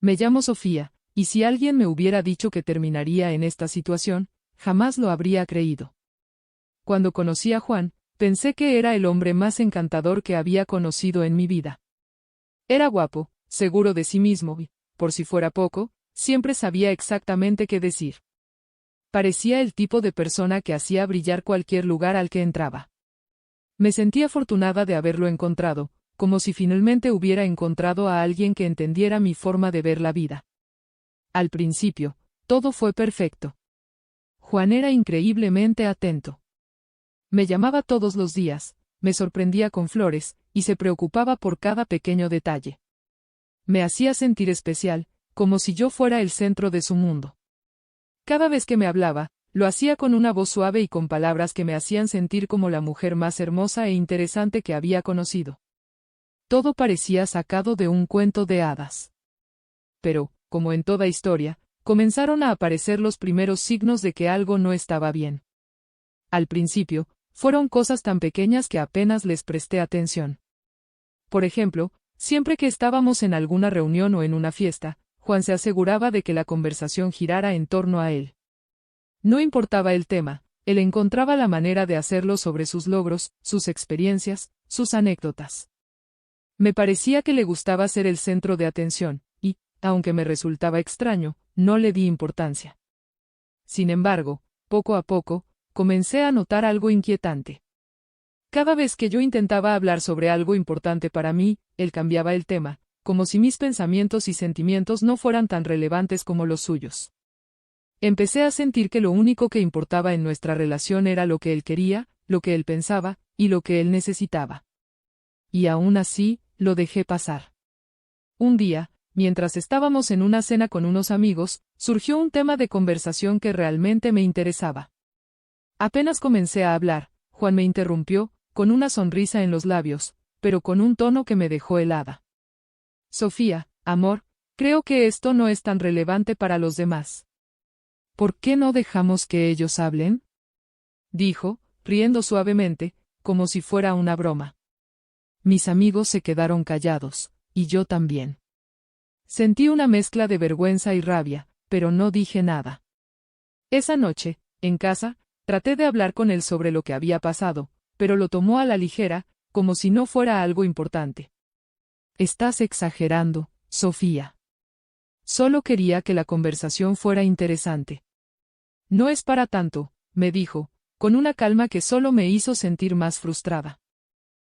Me llamo Sofía, y si alguien me hubiera dicho que terminaría en esta situación, jamás lo habría creído. Cuando conocí a Juan, pensé que era el hombre más encantador que había conocido en mi vida. Era guapo, seguro de sí mismo y, por si fuera poco, siempre sabía exactamente qué decir. Parecía el tipo de persona que hacía brillar cualquier lugar al que entraba. Me sentí afortunada de haberlo encontrado, como si finalmente hubiera encontrado a alguien que entendiera mi forma de ver la vida. Al principio, todo fue perfecto. Juan era increíblemente atento. Me llamaba todos los días, me sorprendía con flores, y se preocupaba por cada pequeño detalle. Me hacía sentir especial, como si yo fuera el centro de su mundo. Cada vez que me hablaba, lo hacía con una voz suave y con palabras que me hacían sentir como la mujer más hermosa e interesante que había conocido. Todo parecía sacado de un cuento de hadas. Pero, como en toda historia, comenzaron a aparecer los primeros signos de que algo no estaba bien. Al principio, fueron cosas tan pequeñas que apenas les presté atención. Por ejemplo, siempre que estábamos en alguna reunión o en una fiesta, Juan se aseguraba de que la conversación girara en torno a él. No importaba el tema, él encontraba la manera de hacerlo sobre sus logros, sus experiencias, sus anécdotas. Me parecía que le gustaba ser el centro de atención, y, aunque me resultaba extraño, no le di importancia. Sin embargo, poco a poco, comencé a notar algo inquietante. Cada vez que yo intentaba hablar sobre algo importante para mí, él cambiaba el tema, como si mis pensamientos y sentimientos no fueran tan relevantes como los suyos. Empecé a sentir que lo único que importaba en nuestra relación era lo que él quería, lo que él pensaba, y lo que él necesitaba. Y aún así, lo dejé pasar. Un día, mientras estábamos en una cena con unos amigos, surgió un tema de conversación que realmente me interesaba. Apenas comencé a hablar, Juan me interrumpió, con una sonrisa en los labios, pero con un tono que me dejó helada. Sofía, amor, creo que esto no es tan relevante para los demás. ¿Por qué no dejamos que ellos hablen? Dijo, riendo suavemente, como si fuera una broma. Mis amigos se quedaron callados, y yo también. Sentí una mezcla de vergüenza y rabia, pero no dije nada. Esa noche, en casa, traté de hablar con él sobre lo que había pasado, pero lo tomó a la ligera, como si no fuera algo importante. Estás exagerando, Sofía. Solo quería que la conversación fuera interesante. No es para tanto, me dijo, con una calma que solo me hizo sentir más frustrada.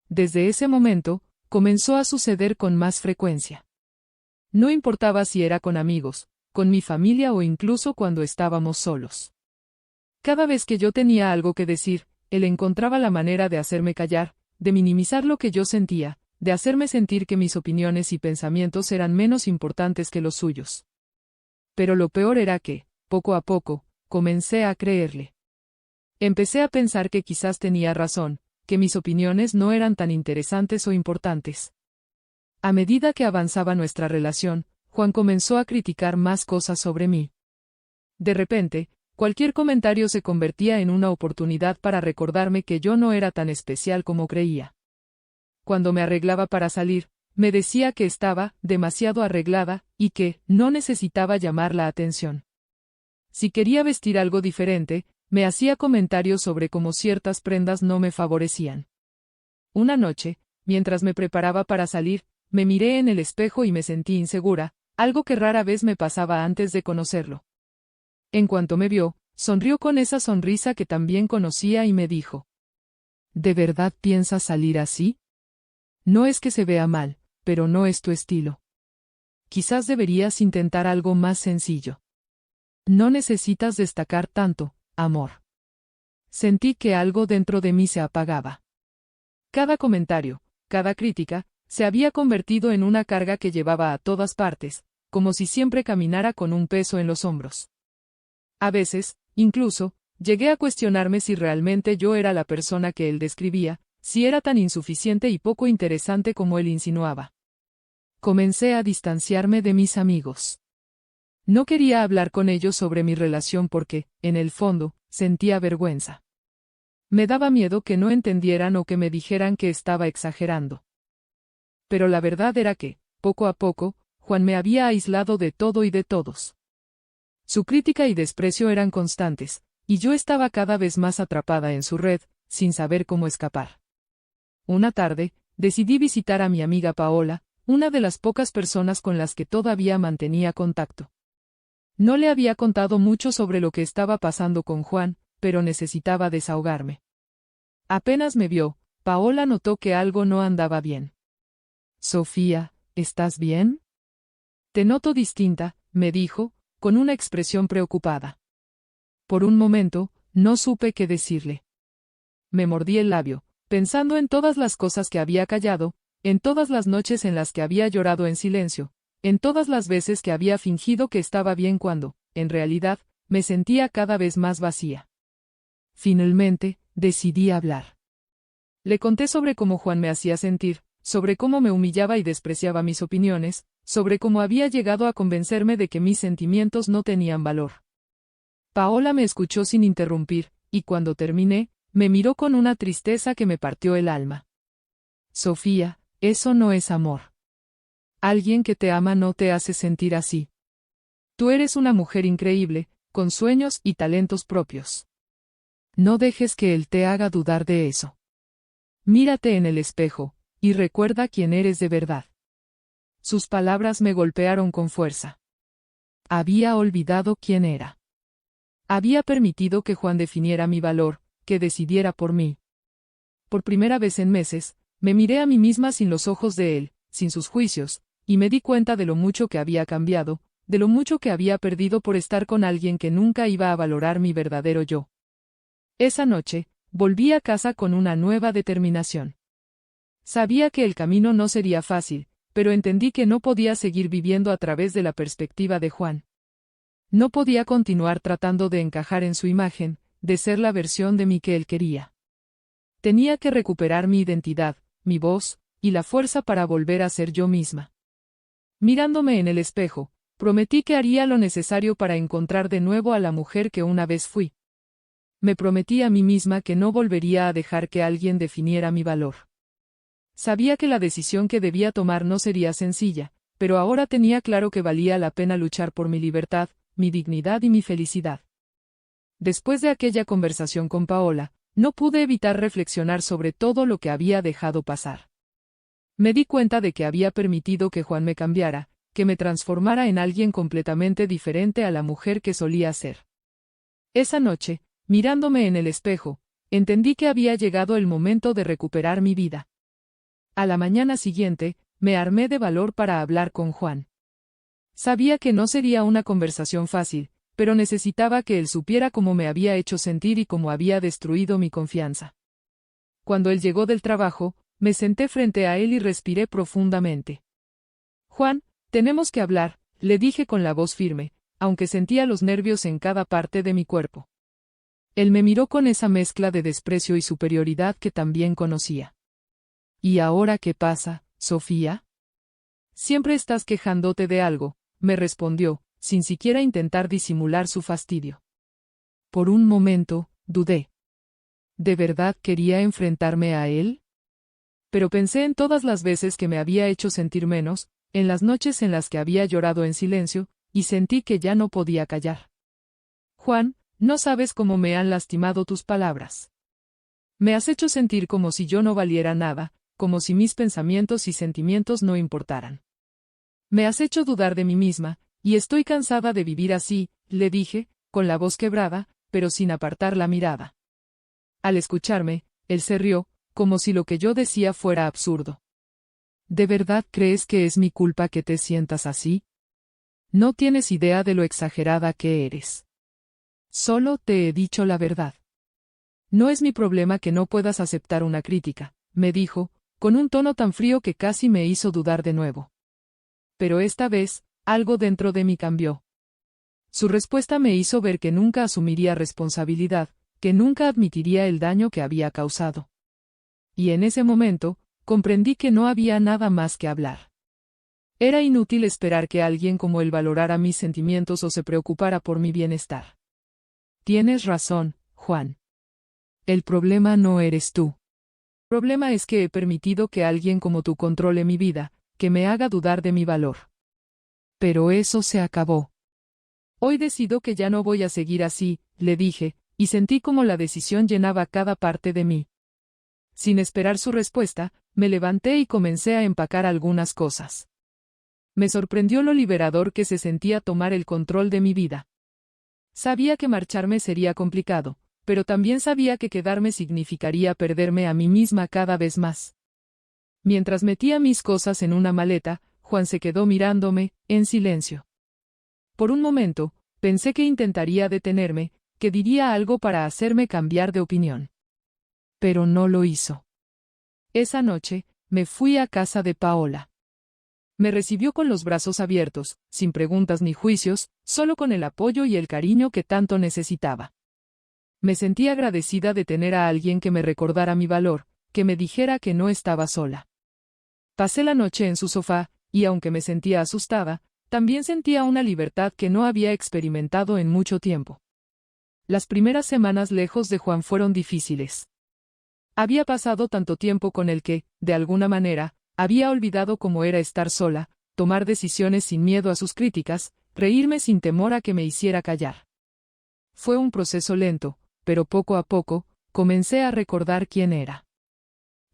Desde ese momento, comenzó a suceder con más frecuencia. No importaba si era con amigos, con mi familia o incluso cuando estábamos solos. Cada vez que yo tenía algo que decir, él encontraba la manera de hacerme callar, de minimizar lo que yo sentía, de hacerme sentir que mis opiniones y pensamientos eran menos importantes que los suyos. Pero lo peor era que, poco a poco, comencé a creerle. Empecé a pensar que quizás tenía razón, que mis opiniones no eran tan interesantes o importantes. A medida que avanzaba nuestra relación, Juan comenzó a criticar más cosas sobre mí. De repente, cualquier comentario se convertía en una oportunidad para recordarme que yo no era tan especial como creía. Cuando me arreglaba para salir, me decía que estaba demasiado arreglada y que no necesitaba llamar la atención. Si quería vestir algo diferente, me hacía comentarios sobre cómo ciertas prendas no me favorecían. Una noche, mientras me preparaba para salir, me miré en el espejo y me sentí insegura, algo que rara vez me pasaba antes de conocerlo. En cuanto me vio, sonrió con esa sonrisa que también conocía y me dijo: ¿De verdad piensas salir así? No es que se vea mal, pero no es tu estilo. Quizás deberías intentar algo más sencillo. No necesitas destacar tanto, amor. Sentí que algo dentro de mí se apagaba. Cada comentario, cada crítica, se había convertido en una carga que llevaba a todas partes, como si siempre caminara con un peso en los hombros. A veces, incluso, llegué a cuestionarme si realmente yo era la persona que él describía, si era tan insuficiente y poco interesante como él insinuaba. Comencé a distanciarme de mis amigos. No quería hablar con ellos sobre mi relación porque, en el fondo, sentía vergüenza. Me daba miedo que no entendieran o que me dijeran que estaba exagerando. Pero la verdad era que, poco a poco, Juan me había aislado de todo y de todos. Su crítica y desprecio eran constantes, y yo estaba cada vez más atrapada en su red, sin saber cómo escapar. Una tarde, decidí visitar a mi amiga Paola, una de las pocas personas con las que todavía mantenía contacto. No le había contado mucho sobre lo que estaba pasando con Juan, pero necesitaba desahogarme. Apenas me vio, Paola notó que algo no andaba bien. «Sofía, ¿estás bien?» «Te noto distinta», me dijo, con una expresión preocupada. Por un momento, no supe qué decirle. Me mordí el labio, pensando en todas las cosas que había callado, en todas las noches en las que había llorado en silencio, en todas las veces que había fingido que estaba bien cuando, en realidad, me sentía cada vez más vacía. Finalmente, decidí hablar. Le conté sobre cómo Juan me hacía sentir, sobre cómo me humillaba y despreciaba mis opiniones, sobre cómo había llegado a convencerme de que mis sentimientos no tenían valor. Paola me escuchó sin interrumpir, y cuando terminé, me miró con una tristeza que me partió el alma. «Sofía, eso no es amor. Alguien que te ama no te hace sentir así. Tú eres una mujer increíble, con sueños y talentos propios. No dejes que él te haga dudar de eso. Mírate en el espejo, y recuerda quién eres de verdad». Sus palabras me golpearon con fuerza. Había olvidado quién era. Había permitido que Juan definiera mi valor, que decidiera por mí. Por primera vez en meses, me miré a mí misma sin los ojos de él, sin sus juicios, y me di cuenta de lo mucho que había cambiado, de lo mucho que había perdido por estar con alguien que nunca iba a valorar mi verdadero yo. Esa noche, volví a casa con una nueva determinación. Sabía que el camino no sería fácil, pero entendí que no podía seguir viviendo a través de la perspectiva de Juan. No podía continuar tratando de encajar en su imagen, de ser la versión de mí que él quería. Tenía que recuperar mi identidad, mi voz, y la fuerza para volver a ser yo misma. Mirándome en el espejo, prometí que haría lo necesario para encontrar de nuevo a la mujer que una vez fui. Me prometí a mí misma que no volvería a dejar que alguien definiera mi valor. Sabía que la decisión que debía tomar no sería sencilla, pero ahora tenía claro que valía la pena luchar por mi libertad, mi dignidad y mi felicidad. Después de aquella conversación con Paola, no pude evitar reflexionar sobre todo lo que había dejado pasar. Me di cuenta de que había permitido que Juan me cambiara, que me transformara en alguien completamente diferente a la mujer que solía ser. Esa noche, mirándome en el espejo, entendí que había llegado el momento de recuperar mi vida. A la mañana siguiente, me armé de valor para hablar con Juan. Sabía que no sería una conversación fácil, pero necesitaba que él supiera cómo me había hecho sentir y cómo había destruido mi confianza. Cuando él llegó del trabajo, me senté frente a él y respiré profundamente. «Juan, tenemos que hablar», le dije con la voz firme, aunque sentía los nervios en cada parte de mi cuerpo. Él me miró con esa mezcla de desprecio y superioridad que también conocía. «¿Y ahora qué pasa, Sofía? Siempre estás quejándote de algo», me respondió, sin siquiera intentar disimular su fastidio. Por un momento, dudé. ¿De verdad quería enfrentarme a él? Pero pensé en todas las veces que me había hecho sentir menos, en las noches en las que había llorado en silencio, y sentí que ya no podía callar. «Juan, no sabes cómo me han lastimado tus palabras. Me has hecho sentir como si yo no valiera nada, como si mis pensamientos y sentimientos no importaran. Me has hecho dudar de mí misma, y estoy cansada de vivir así», le dije, con la voz quebrada, pero sin apartar la mirada. Al escucharme, él se rió, como si lo que yo decía fuera absurdo. «¿De verdad crees que es mi culpa que te sientas así? No tienes idea de lo exagerada que eres. Solo te he dicho la verdad. No es mi problema que no puedas aceptar una crítica», me dijo, con un tono tan frío que casi me hizo dudar de nuevo. Pero esta vez, algo dentro de mí cambió. Su respuesta me hizo ver que nunca asumiría responsabilidad, que nunca admitiría el daño que había causado. Y en ese momento, comprendí que no había nada más que hablar. Era inútil esperar que alguien como él valorara mis sentimientos o se preocupara por mi bienestar. «Tienes razón, Juan. El problema no eres tú. El problema es que he permitido que alguien como tú controle mi vida, que me haga dudar de mi valor. Pero eso se acabó. Hoy decido que ya no voy a seguir así, le dije, y sentí como la decisión llenaba cada parte de mí. Sin esperar su respuesta, me levanté y comencé a empacar algunas cosas. Me sorprendió lo liberador que se sentía tomar el control de mi vida. Sabía que marcharme sería complicado, pero también sabía que quedarme significaría perderme a mí misma cada vez más. Mientras metía mis cosas en una maleta, Juan se quedó mirándome, en silencio. Por un momento, pensé que intentaría detenerme, que diría algo para hacerme cambiar de opinión. Pero no lo hizo. Esa noche, me fui a casa de Paola. Me recibió con los brazos abiertos, sin preguntas ni juicios, solo con el apoyo y el cariño que tanto necesitaba. Me sentí agradecida de tener a alguien que me recordara mi valor, que me dijera que no estaba sola. Pasé la noche en su sofá, y aunque me sentía asustada, también sentía una libertad que no había experimentado en mucho tiempo. Las primeras semanas lejos de Juan fueron difíciles. Había pasado tanto tiempo con él que, de alguna manera, había olvidado cómo era estar sola, tomar decisiones sin miedo a sus críticas, reírme sin temor a que me hiciera callar. Fue un proceso lento, pero poco a poco, comencé a recordar quién era.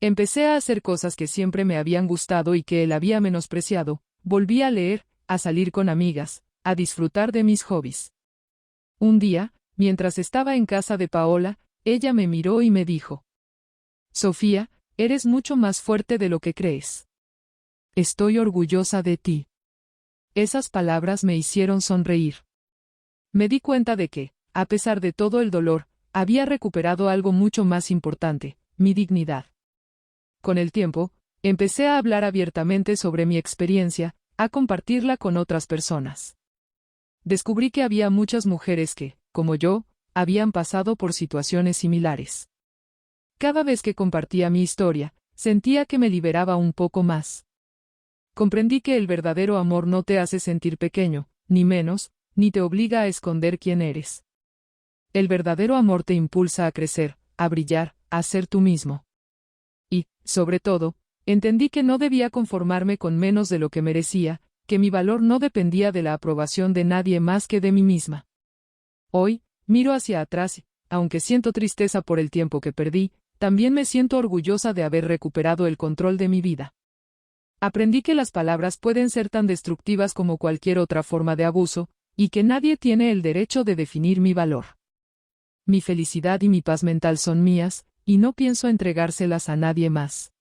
Empecé a hacer cosas que siempre me habían gustado y que él había menospreciado, volví a leer, a salir con amigas, a disfrutar de mis hobbies. Un día, mientras estaba en casa de Paola, ella me miró y me dijo: Sofía, eres mucho más fuerte de lo que crees. Estoy orgullosa de ti. Esas palabras me hicieron sonreír. Me di cuenta de que, a pesar de todo el dolor, había recuperado algo mucho más importante, mi dignidad. Con el tiempo, empecé a hablar abiertamente sobre mi experiencia, a compartirla con otras personas. Descubrí que había muchas mujeres que, como yo, habían pasado por situaciones similares. Cada vez que compartía mi historia, sentía que me liberaba un poco más. Comprendí que el verdadero amor no te hace sentir pequeño, ni menos, ni te obliga a esconder quién eres. El verdadero amor te impulsa a crecer, a brillar, a ser tú mismo. Y, sobre todo, entendí que no debía conformarme con menos de lo que merecía, que mi valor no dependía de la aprobación de nadie más que de mí misma. Hoy, miro hacia atrás, aunque siento tristeza por el tiempo que perdí, también me siento orgullosa de haber recuperado el control de mi vida. Aprendí que las palabras pueden ser tan destructivas como cualquier otra forma de abuso, y que nadie tiene el derecho de definir mi valor. Mi felicidad y mi paz mental son mías, y no pienso entregárselas a nadie más.